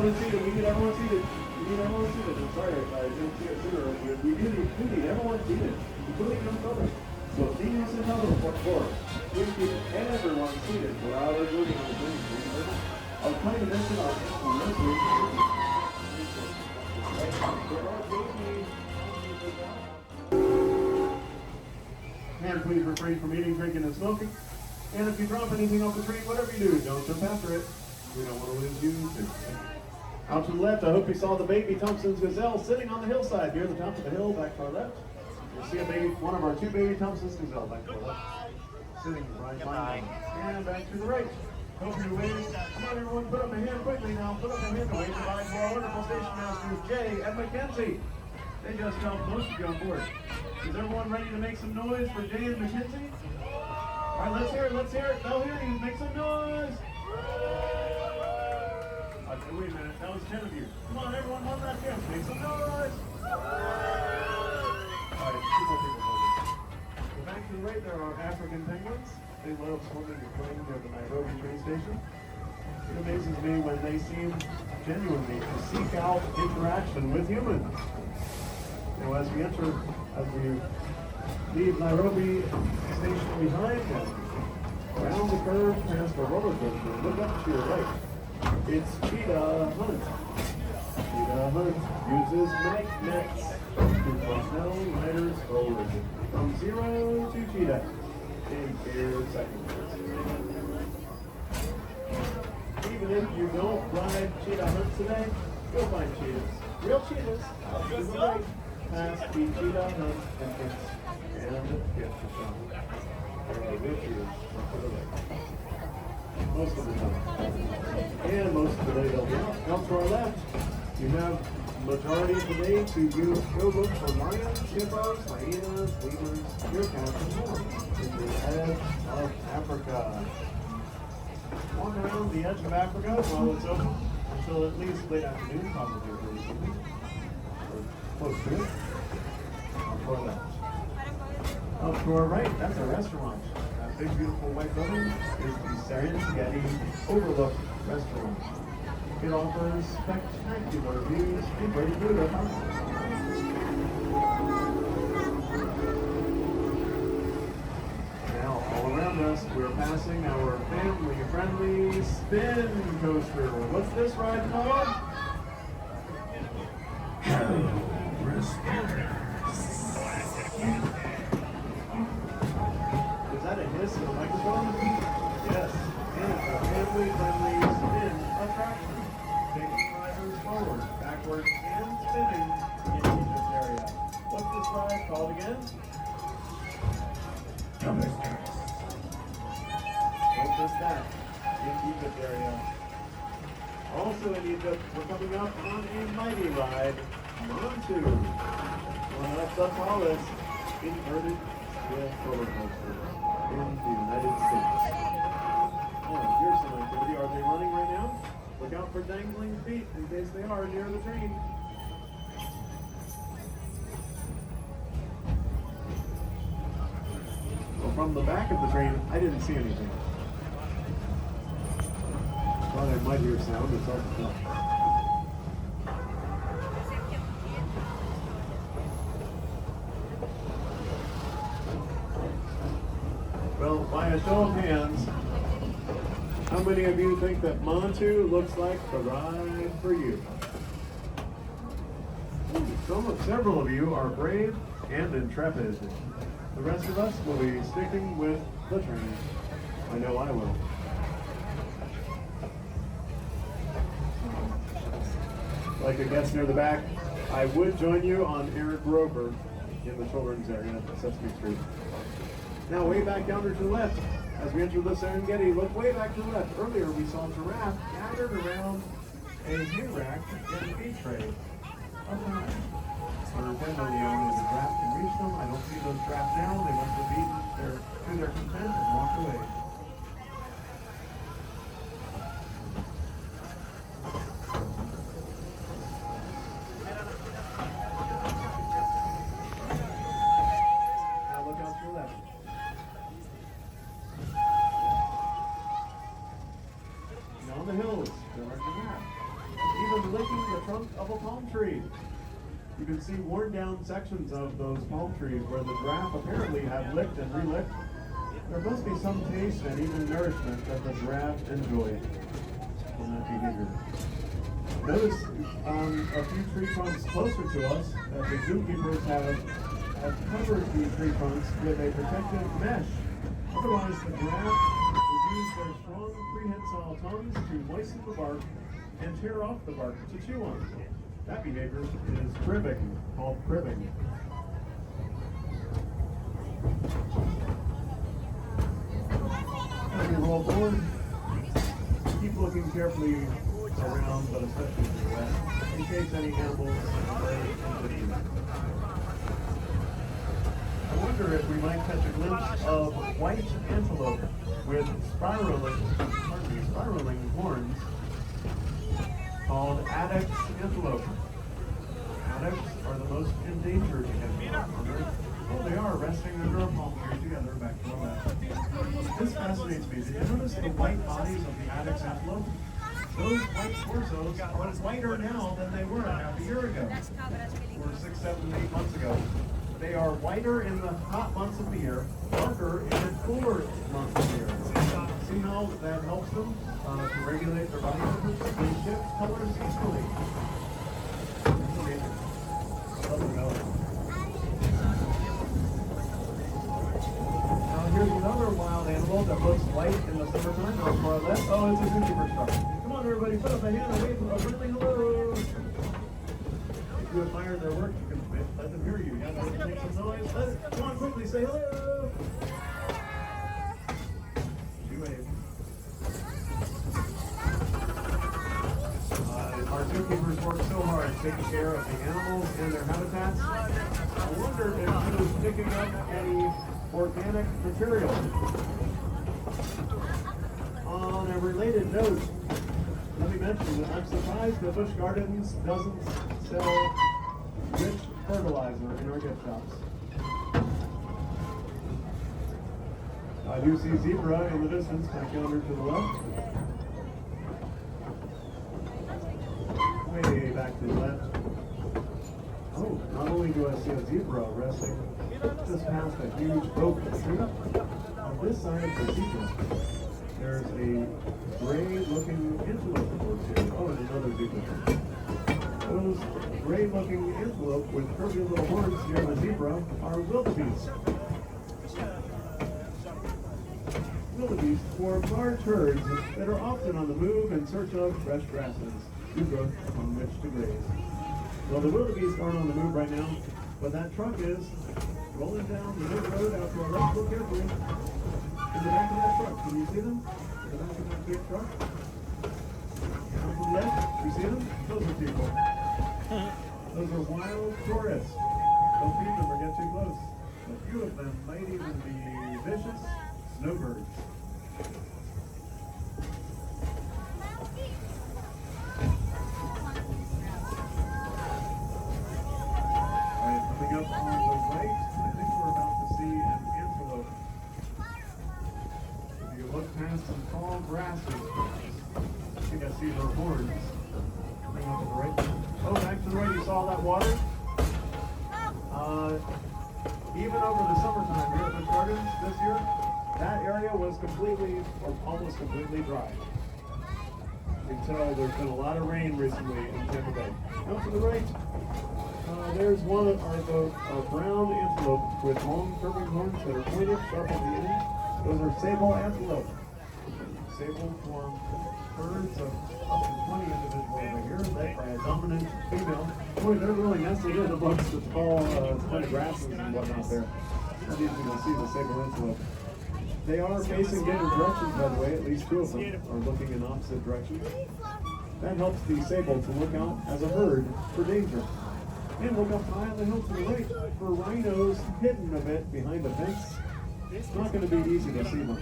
everyone seated. We need everyone seated. We need everyone seated. I'm sorry I didn't see it sooner. We need everyone seated, including your children. So seniors and children, please keep everyone seated without our moving on the green. I was trying to mention our anniversary. And please refrain from eating, drinking, and smoking. And if you drop anything off the tree, whatever you do, don't jump after it. We don't want to lose you. Out to the left, I hope you saw the baby Thompson's gazelle sitting on the hillside near the top of the hill. Back to our left, you'll see a baby, one of our two baby Thompson's gazelle. Back to our left, sitting right behind us. And back to the right. Hope you wave. Come on, everyone, put up a hand quickly now. Put up a hand to wave goodbye to our wonderful station masters, Jay and Mackenzie. They just helped most of you on board. Is everyone ready to make some noise for Jay and Mackenzie? All right, let's hear it, let's hear it. They'll hear you. Make some noise. Okay, wait a minute. That was 10 of you. Come on, everyone, one last chance. Make some noise. All right, two more people. So back to the right, there are African penguins. They love swimming and playing near the Nairobi train station. It amazes me when they seem genuinely to seek out interaction with humans. Now, as we leave Nairobi station behind and around the curve past the roller coaster, look up to your right. It's Cheetah Hunt. Cheetah Hunt uses magnets to propel riders forward from 0 to Cheetah in 0 seconds. Even if you don't ride Cheetah Hunt today, you'll find cheetahs. Real cheetahs out to the right past the Cheetah Hunt entrance and gift shop. There are real cheetahs to the right. Most of the time. And most of the day they'll be out to our left. You have majority of the day to go look for lions, hippos, hyenas, lemurs, meerkats, and more in the edge of Africa. Walk around the edge of Africa while it's open until at least late afternoon, probably early evening. Or close to it. Up to our left. Up to our right, that's a restaurant. That big beautiful white building is the Serengeti Overlook Restaurant. It offers spectacular views and great food at home. Now, all around us, we're passing our family-friendly spin coaster. What's this ride called? Is that a hiss in the microphone? Yes. And it's a family-friendly spin attraction. Taking riders forward, backwards, and spinning in each area. What's this ride called again? Don't miss that. In Egypt area. Also in Egypt, we're coming up on a mighty ride, Montu. One of the tallest inverted wheel roller coaster in the United States. Oh, here's some activity. Are they running right now? Look out for dangling feet in case they are near the train. Well, from the back of the train, I didn't see anything. Thought I might hear sound, it's hard to tell. Well, by a show of hands, how many of you think that Montu looks like the ride for you? Several of you are brave and intrepid. The rest of us will be sticking with the train. I know I will. Like a guest near the back, I would join you on Eric Rover in the children's area at Sesame Street. Now way back yonder to the left, as we enter the Serengeti, look way back to the left. Earlier we saw a giraffe gathered around a hay rack and a feed tray. Up high. Evidently only the giraffe can reach them. I don't see those trapped now. They must have eaten to their content and walked away. Now look out to your left. And on the hills, there are giraffes. Even sections of those palm trees where the giraffe apparently have licked and relicked. There must be some taste and even nourishment that the giraffe enjoys from that behavior. Notice a few tree trunks closer to us that the zookeepers have covered the tree trunks with a protective mesh. Otherwise, the giraffe would use their strong prehensile tongues to moisten the bark and tear off the bark to chew on. That behavior is cribbing, called cribbing. As you roll forward, keep looking carefully around, but especially to the left, in case any animals are into you. I wonder if we might catch a glimpse of white antelope with spiraling horns called addax antelope. Addax are the most endangered antelope on Earth. Oh, they are resting under a palm tree together back to the left. This fascinates me. Did you notice the white bodies of the addax antelope? Those white torsos are whiter now than they were half a year ago, or 6, 7, 8 months ago. They are whiter in the hot months of the year, darker in the cooler months of the year. See how that helps them to regulate their body temperature? They shift colors easily. Now here's another wild animal that looks white in the summertime, or more or less. Oh, it's a zookeeper truck. Come on, everybody, put up a hand and wave a friendly hello. If you admire their work, you can let them hear you. You have to make some noise. Come on, quickly, say hello. You wave. Our zookeepers work so hard taking care of the animals and their habitats. I wonder if he was picking up any organic material. On a related note, let me mention that I'm surprised that Busch Gardens doesn't sell rich fertilizer in our gift shops. I do see zebra in the distance, back yonder to the left. Way back to the left. Oh, not only do I see a zebra resting just past a huge oak tree, on this side of the zebra, there's a gray-looking antelope or two. Oh, and another zebra. Those gray-looking antelope with curvy little horns near the zebra are wildebeest. Wildebeest form large herds that are often on the move in search of fresh grasses, new growth on which to graze. Well, the wildebeest aren't on the move right now, but that truck is rolling down the dirt road out to our left. Look carefully. In the back of that truck, can you see them? In the back of that big truck? Down to the left, you see them? Those are people. Those are wild tourists. Don't feed them or get too close. A few of them might even be vicious snowbirds. Alright, coming up on the right, I think we're about to see an antelope. If you look past some tall grasses, I think I see her horns. Coming up to the right. Oh, back to the right, you saw that water? Even over the summertime here at Busch Gardens this year, that area was completely, or almost completely dry. You can tell there's been a lot of rain recently in Tampa Bay. Out to the right, there's one of our brown antelope with long curving horns that are pointed, sharp at the end. Those are sable antelope. Sable form herds of up to 20 individuals over here, led by a dominant female. Boy, they're really nested in amongst the tall kind of grasses and whatnot there. Not easy to see the sable antelope. They are facing different directions, by the way. At least two of them are looking in opposite directions. That helps the sable to look out as a herd for danger. And look up high on the hill to the right for rhinos hidden a bit behind a fence. It's not going to be easy to see them.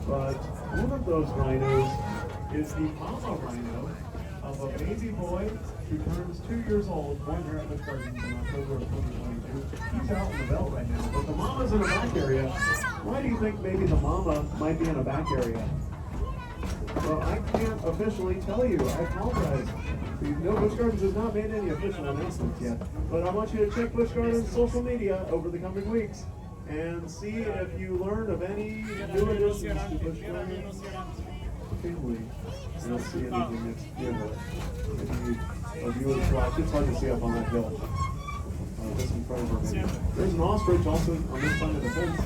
But one of those rhinos is the mama rhino of a baby boy who turns 2 years old, born here at Busch Gardens in October of 2022. He's out in the belt right now, but the mama's in the back area. Why do you think maybe the mama might be in a back area? Well, I can't officially tell you. I apologize. No, Busch Gardens has not made any official announcements yet, but I want you to check Busch Gardens' social media over the coming weeks and see if you learn of any new additions to Busch Gardens family. I don't see anything that's of you as well. It's hard to see up on that hill. Just in front of her. Maybe. There's an ostrich also on this side of the fence.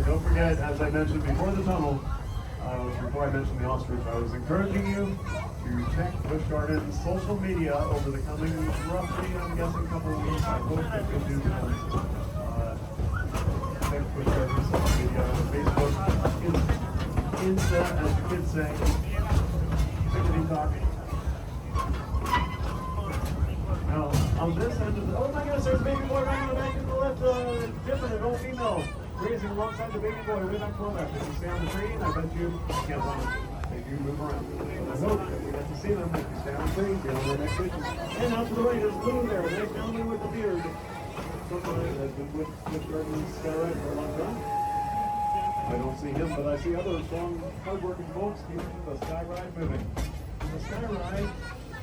Don't forget, as I mentioned before the tunnel, before I mentioned the ostrich, I was encouraging you to check Busch Gardens' social media over the coming roughly, I'm guessing, couple of weeks. I hope that you do check Busch Gardens' social media on Facebook, Insta, as the kids say, TikTok. Now, on this end of the, oh my goodness, there's a baby boy right in the back to the left, different, an old female. Grazing alongside the baby boy way back to the left. If you stay on the tree, I bet you can't run. They do move around. But I hope that we get to see them if you stay on the tree, get on the next station. And out to the right, there's Blue there, a nice gentleman with the beard. Somebody that's been with Gardens skyride for a long time. I don't see him, but I see other strong, hard-working folks keeping the skyride moving. The skyride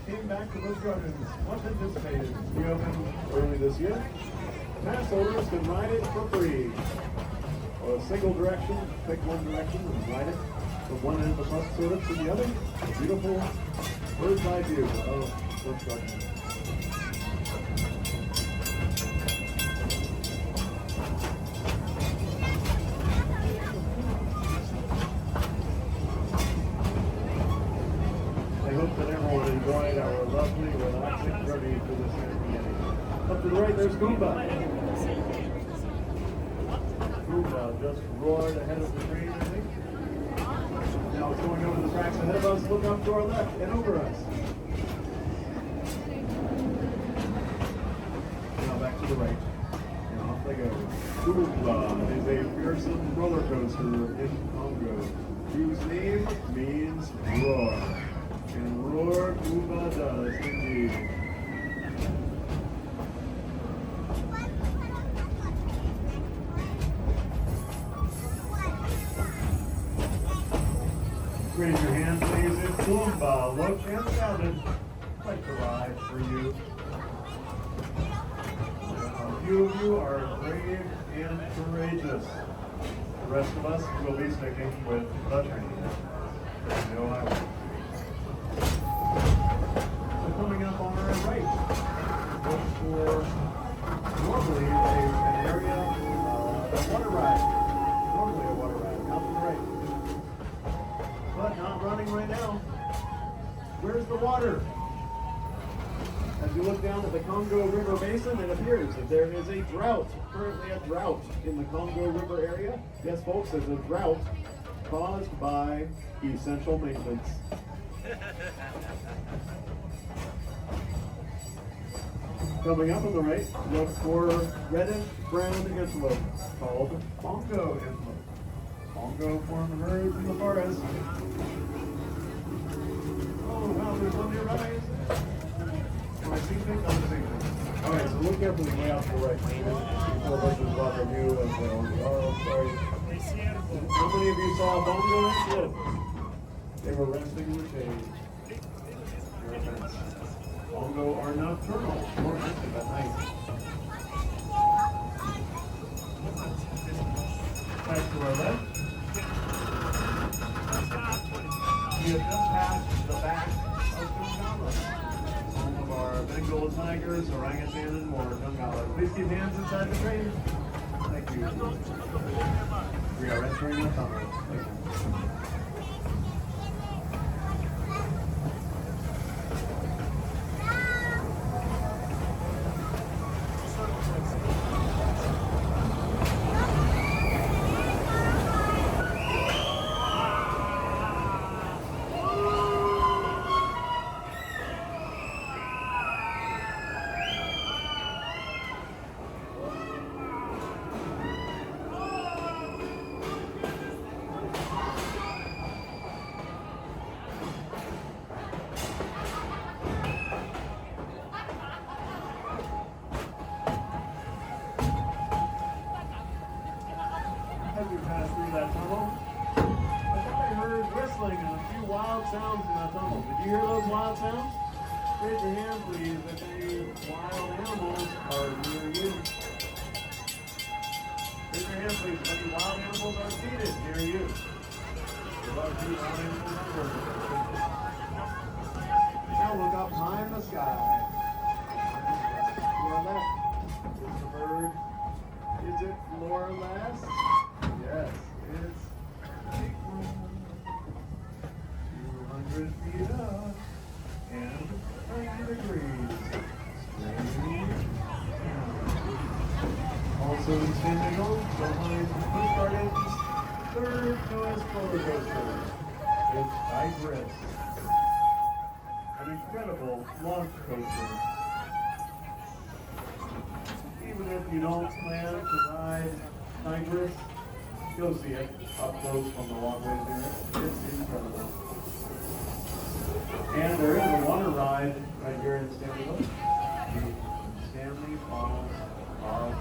came back to Busch Gardens, much anticipated. We opened early this year. Pass holders can ride it for free. Or a single direction, pick one direction and ride it from one end of the bus service to the other. A beautiful bird's eye view of Busch Gardens. I hope that everyone enjoyed our lovely, relaxing journey through this Serengeti. Up to the right, there's Goomba. Just roared ahead of the train, I think. Now it's going over the tracks ahead of us. Look up to our left and over us. Now back to the right. And off they go. Goomba is a fearsome roller coaster in Congo, whose name means roar. And roar Goomba does indeed. Raise your hand, please. It's Goomba. Look and sounded like the ride for you. A few of you are brave and courageous. The rest of us will be sticking with the train. No highway. So coming up on our right, look for normally an area, a water ride. Normally a water ride. Out to the right. But not running right now. Where's the water? As you look down at the Congo River Basin, it appears that there is a drought, currently a drought in the Congo River area. Yes, folks, there's a drought caused by essential maintenance. Coming up on the right, look for reddish brown antelope called bongo antelope. Bongo form herds in the forest. Oh wow, there's one nearby. Oh, I see things, I see things. Alright, so look carefully way out to the right. Before bunches of water view as well. Oh, sorry. How many of you saw a bongo antelope? They were resting in the shade. Your fence. Bongo are nocturnal, more active at night. Back to our left. We have just passed the back of Dungala, home of our Bengal tigers, orangutan, and more Dungala. Please keep hands inside the train. Thank you. We are entering the tunnel. Thank you. Raise your hand, please, if any wild animals are near you. Raise your hand, please, if any wild animals are seated near you. Above you, wild animals are working. Now look up high in the sky. Your left is the bird. Is it more or less? Yes, it's 200 feet up and 90 degrees. Straight down. Also in San Diego, behind Busch Gardens Serengeti Express. It's Cypress. An incredible launch coaster. Even if you don't plan to ride Cypress, you'll see it up close from the walkways there. It's incredible. And there is a water ride right here in Stanley. The Stanley Falls of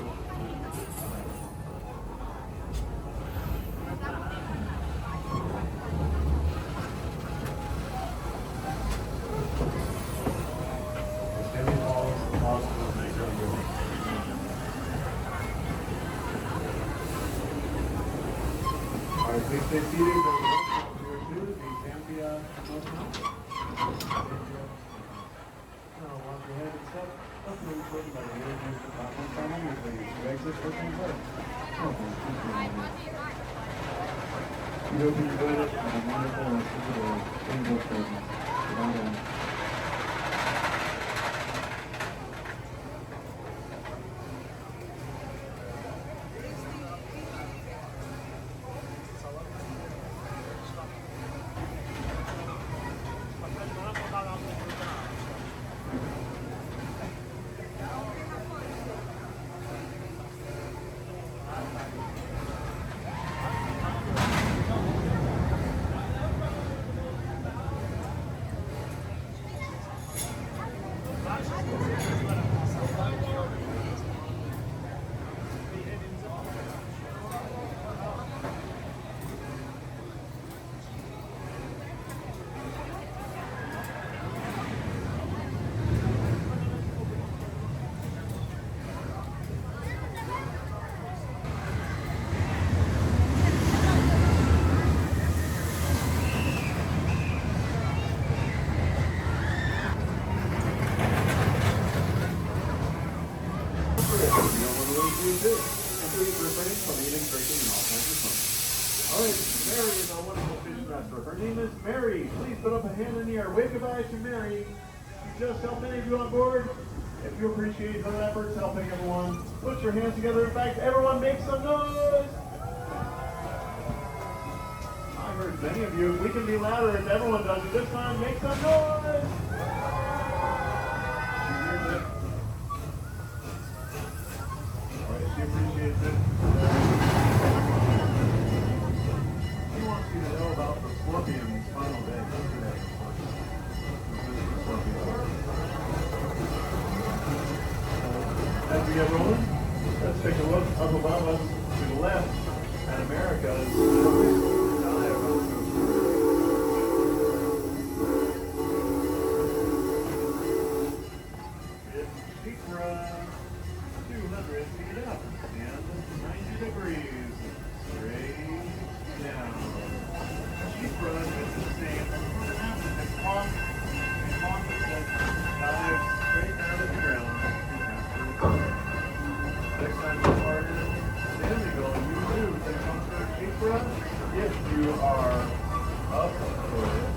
Please stay seated. There's a restaurant here too, the Tampa Motel. Now, wash your head and stuff. That's really important by the way. Use the platform finally, please. Your exit for some place. You hope you enjoyed it. Have a wonderful rest of the day. Angel presence. Well done. All right, Mary is our wonderful fish master. Her name is Mary. Please put up a hand in the air. Wave goodbye to Mary. She just helped many of you on board. If you appreciate her efforts helping everyone, put your hands together. In fact, everyone make some noise. I heard many of you. We can be louder if everyone does it this time. Make some noise. She hears it. All right, she appreciates it. To know about the Scorpion's final day yesterday. As we get rolling, let's take a look up above us to the left at America's dive roller coaster. It's Shikra, 200 feet up and 90 degrees. Straight down. Run is the same. It's long. It's long. Dive straight down to the ground. Next time you are in San Diego, you do take some sort of cheap run if you are up for it.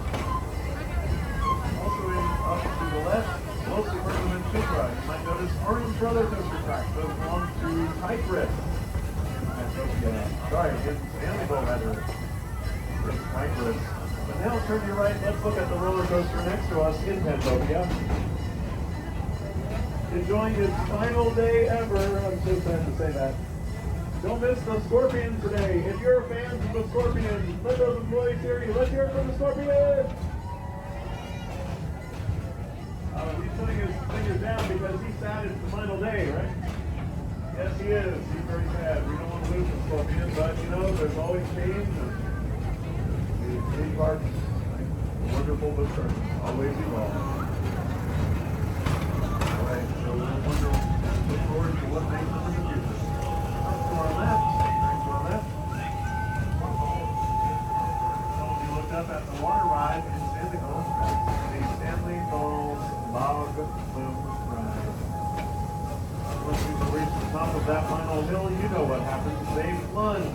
Also up to the left, mostly for the Shikra. You might notice orange roller coaster tracks. Those belong to Cypress. Sorry, it's Stanley Bowl rather. Cypress. But now turn to your right, let's look at the roller coaster next to us in Pennsylvania. Enjoying its final day ever. I'm so sad to say that. Don't miss the Scorpions today. If you're fans of the Scorpions, let those employees hear you. Let's hear it from the Scorpions. He's putting his fingers down because he's sad it's the final day, right? Yes, he is. He's very sad. We don't want to lose the Scorpions, but you know, there's always change. Theme parks, wonderful but certain, always evolve. Flume ride. Once you reach the top of that final hill, you know what happens. They plunge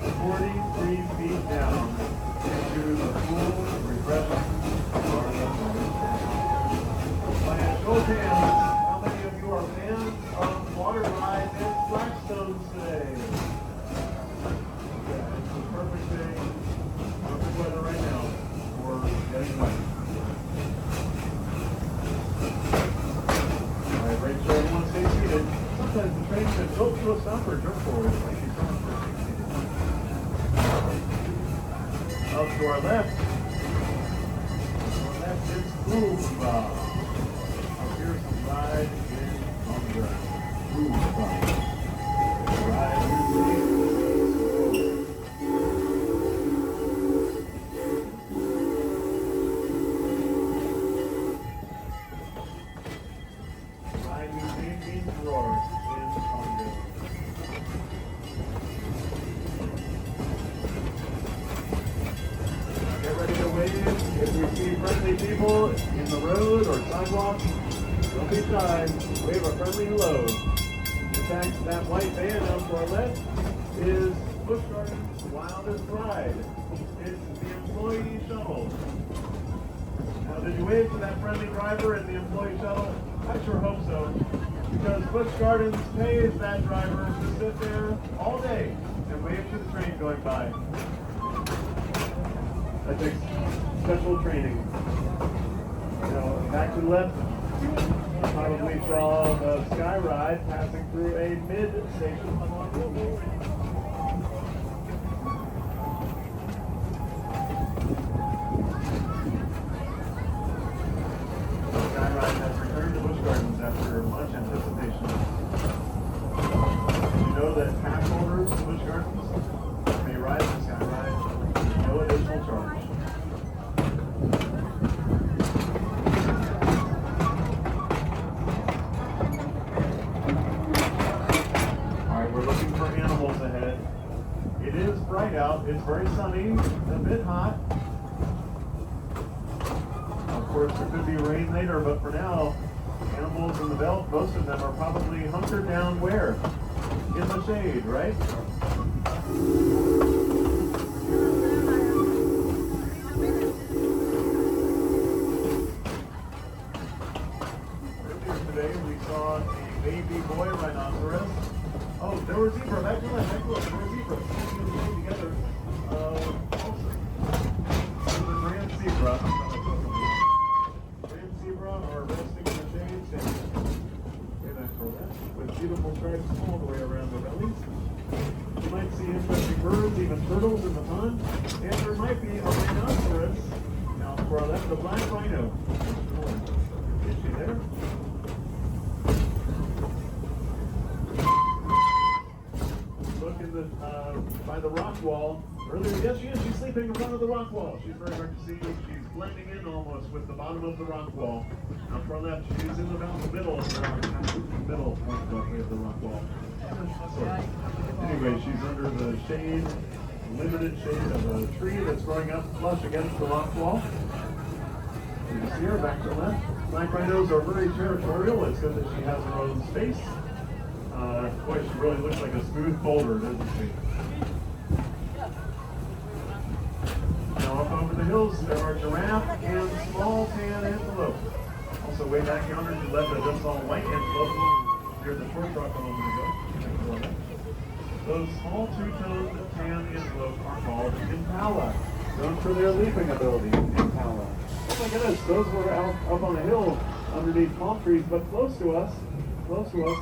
43 feet down into the cool, refreshing Florida water. By a show of hands, how many of you are fans of water rides and flagstones today? Yeah, it's the perfect day, perfect weather right now for getting wet. Alright, make sure everyone stays seated. Sometimes the train can go to a stop or jerk forward, like you saw for seated. Up to our left is Boomba. Up here is some ride in Tonga. Boomba. Ride Museum means roar in Tonga. Get ready to wave. If we see friendly people in the road or sidewalk, don't be shy. Wave a friendly hello. In fact, that white van out to our left is Busch Gardens Wildest Ride. It's the employee shuttle. Now, did you wave to that friendly driver in the employee shuttle? I sure hope so. Because Busch Gardens pays that driver to sit there all day and wave to the train going by. That takes special training. Now, back to the left, you probably saw the skyride passing through a mid-station. The skyride has returned to Busch Gardens after much anticipation. Did you know that pass holders to Busch Gardens may ride the skyride with no additional charge? Ahead. It is bright out. It's very sunny, a bit hot. Of course, there could be rain later, but for now, animals in the belt, most of them are probably hunkered down where? In the shade, right? Earlier today, we saw a baby boy rhinoceros. Oh, there were zebra. Back to left. There were zebra. Together. The grand zebra. Grand zebra are resting in the shade, standing way back for left, with beautiful stripes all the way around their bellies. You might see interesting birds, even turtles in the pond, and there might be a rhinoceros. Now, for our left, the black rhino. Is she there? By the rock wall. Earlier, yes, she is. She's sleeping in front of the rock wall. She's very hard to see. She's blending in almost with the bottom of the rock wall. Now, to our left, she's in about the middle of the rock, middle point roughly of the rock wall. So, anyway, she's under the shade, limited shade of a tree that's growing up flush against the rock wall. You see her back to the left. Black rhinos are very territorial. It's good that she has her own space. Boy, she really looks like a smooth boulder, doesn't she? Now up over the hills, there are giraffe and small tan antelope. Also way back yonder to the left, I just saw white antelope. Here's the tour truck a moment ago. Those small two-toned tan antelope are called impala, known for their leaping ability. Impala. Oh my goodness, those were out up on a hill underneath palm trees, but close to us,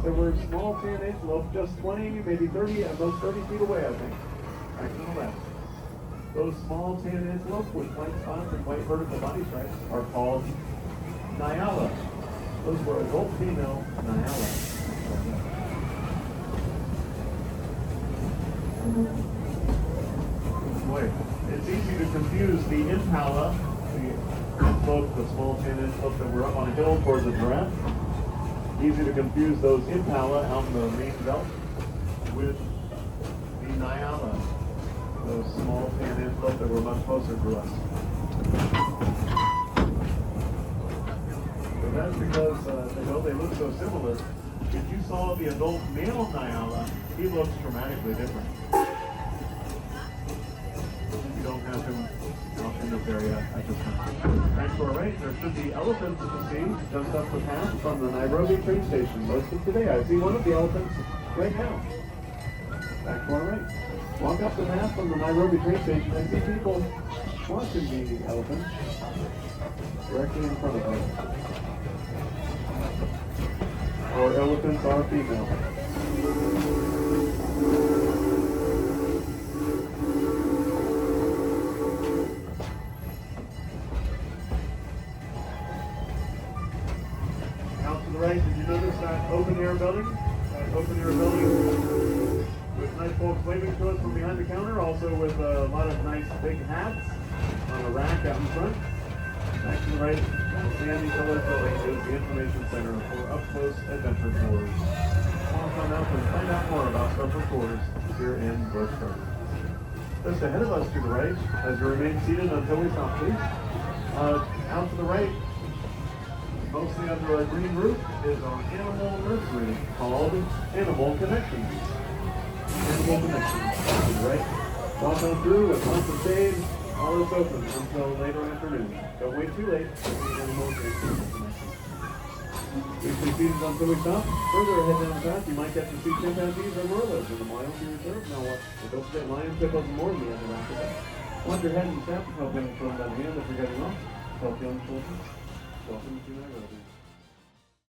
there were small tan antelope just 20, maybe 30, at most 30 feet away, I think. Back to the left. Those small tan antelope with white spots and white vertical body stripes are called Nyala. Those were adult female Nyala. Boy, it's easy to confuse the impala, the antelope, the small tan antelope that were up on a hill towards the giraffe. Easy to confuse those impala out in the main belt with the Nyala, those small tan antelope that were much closer to us. But that's because they look so similar. If you saw the adult male Nyala, he looks dramatically different. You don't have him out in this area at this time. Back to our right, there should be elephants to see just up the path from the Nairobi train station. Most of today, I see one of the elephants right now. Back to our right. Walk up the path from the Nairobi train station and see people watching the elephant directly in front of them. Our elephants are female. Out to the right, did you notice that open air building? That open air building with nice folks waving to us from behind the counter, also with a lot of nice big hats on a rack out in front. Back to the right, behind these other buildings is the information center for up-close adventure tours. Come on up and find out more about special tours here in Busch Gardens. Just ahead of us to the right, as you remain seated until we stop, please. Out to the right, mostly under our green roof, is our animal nursery called Animal Connections. Animal Connections. To the right, walk on through with lots of shade. All is open until later afternoon. Don't wait too late to see Animal Connections. Weekly seasons until we stop. Further ahead down the path, you might get to see chimpanzees or gorillas in the Wyoming Reserve. Now watch. Don't forget lions, hippos, and more in the end of Africa. Watch your head and snap to help them from that hand if you're getting off. Help young children. Welcome to Nairobi.